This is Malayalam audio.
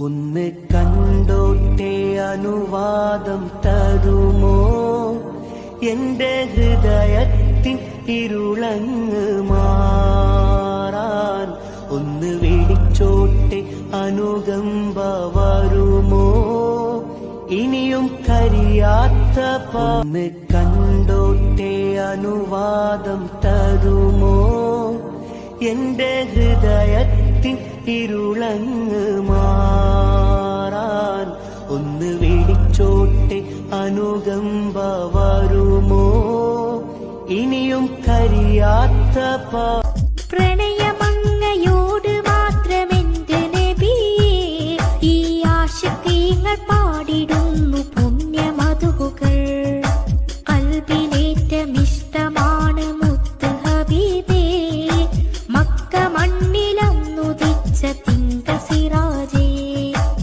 ഒന്ന് കണ്ടോട്ടെ അനുവാദം തരുമോ എന്റെ ഹൃദയത്തിൻ ഇരുളങ്ങ് മാറാൻ ഒന്ന് വിളിച്ചോട്ടെ അനുകമ്പ വരുമോ ഇനിയും കരിയാത്ത ഒന്ന് കണ്ടോട്ടെ അനുവാദം തരുമോ എന്റെ ഹൃദയത്തിൻ ഇരുളങ്ങ് മാറാൻ ഒന്ന് വിളിച്ചോട്ടെ അനുകമ്പ വരുമോ ഇനിയും കരിയാത്ത